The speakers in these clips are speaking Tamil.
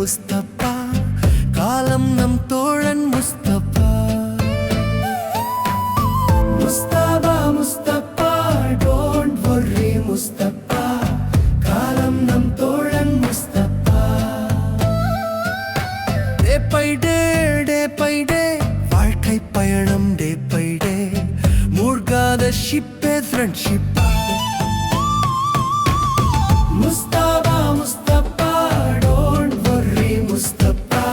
முஸ்தபா, காலம் நம் தோழன் முஸ்தபா. முஸ்தபா முஸ்தபா, டோன்ட் வொர்ரி முஸ்தபா, காலம் நம் தோழன் Mustafa. Day by day, day by day, வாழ்க்கை பயணம் டே பை டே, மூழ்காத ஷிப்பே ஃப்ரெண்ட்ஷிப்பா. முஸ்தபா முஸ்தபா, டோன்ட் வொர்ரி முஸ்தபா,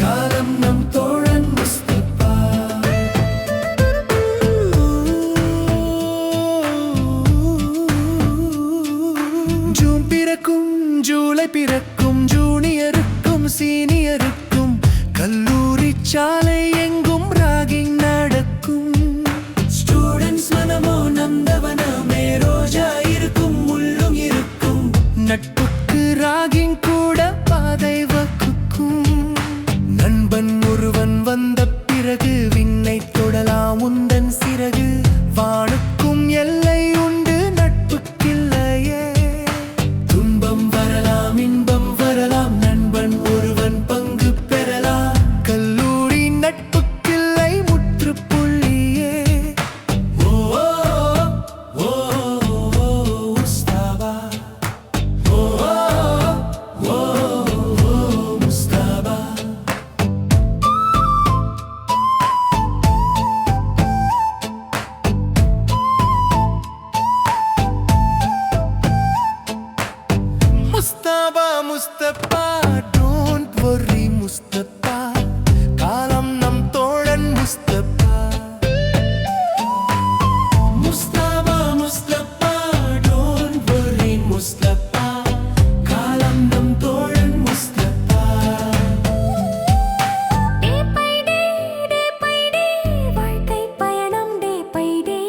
காலம் நம் தோழன் முஸ்தபா. ஜூன் பிறக்கும் ஜூலை பிறக்கும், ஜூனியருக்கும் சீனியருக்கும் கல்லூரி சாலை எங்கும் ராகிங் நடக்கும். ஸ்டூடெண்ட்ஸ் மனமோ நந்தவனமே, ரோஜா இருக்கும் முள்ளும் இருக்கும், நட்புக்கு ராகிங் கூட பாதை வகுக்கும். நண்பன் ஒருவன் வந்த பிறகு விண்ணை தொடலாம் உந்தன் சிறகு, வானுக்கும் எல்லை உண்டு நட்புக்கில்லையே. துன்பம் வரலாம் இன்பம் வரலாம், நண்பன் ஒருவன் பங்கு பெறலாம், கல்லூரி நட்புக்கில்லை முற்றுப்புள்ளியே. ஓ ஓ ஓ முஸ்தபா, ஓ ஓ முஸ்தபா. முஸ்தபா முஸ்தபா, டோன்ட் வொர்ரி முஸ்தபா, காலம் நம் தோழன் முஸ்தபா. முஸ்தபா முஸ்தபா, டோன்ட் வொர்ரி முஸ்தபா, காலம் நம் தோழன் Mustafa. Day by day, day by day, வாழ்க்கை பயணம் டே பை டே,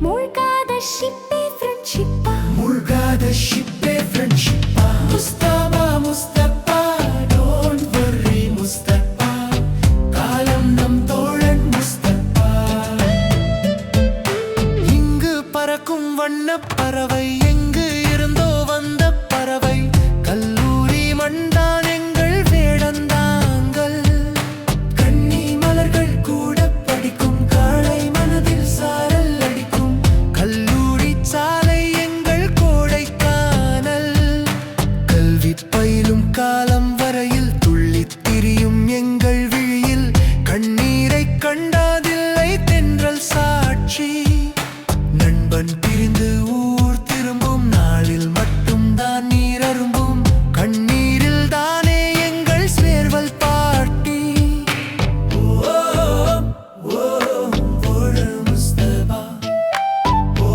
மூழ்காத ஷிப்பே ஃப்ரெண்ட்ஷிப்பா. மூழ்காத ஷிப்பே ஃப்ரெண்ட்ஷிப்பா. முஸ்தபா முஸ்தபா, டோன்ட் வொர்ரி முஸ்தபா, காலம் நம் தோழன் முஸ்தபா. இங்கு பறக்கும் வண்ணப் பறவை, எங்கு இருந்தோ வந்த பறவை, கல்லூரி மண்தான் எங்கள் வேடந்தாங்கள். கன்னி மலர்கள் கூட படிக்கும், காலை மனதில் சாரல் அடிக்கும், கல்லூரி சாலை எங்கள் கோடைக்கானல். கல்வி பயிலும் காலம் வரையில் துள்ளித் திரியும் எங்கள் விழியில், கண்ணீரை கண்டதில்லை தென்றல் சாட்சி. நண்பன் பிரிந்து ஊர் திரும்பும் நாளில் மட்டும் தான் நீர் அரும்பும், கண்ணீரில் தானே எங்கள் சேர்வல் பாட்டி. ஓ ஓ ஓ முஸ்தபா, ஓ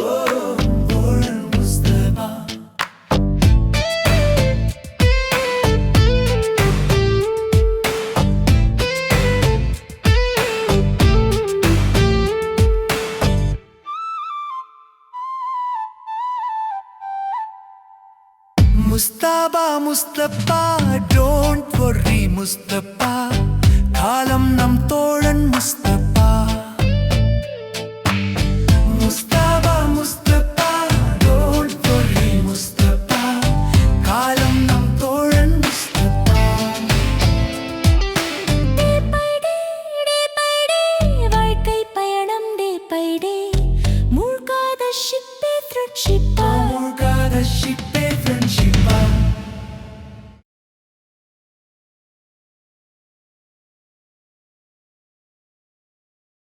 ஓ முஸ்தபா. முஸ்தபா முஸ்தபா, டோன்ட் வொர்ரி முஸ்தபா, காலம் நம்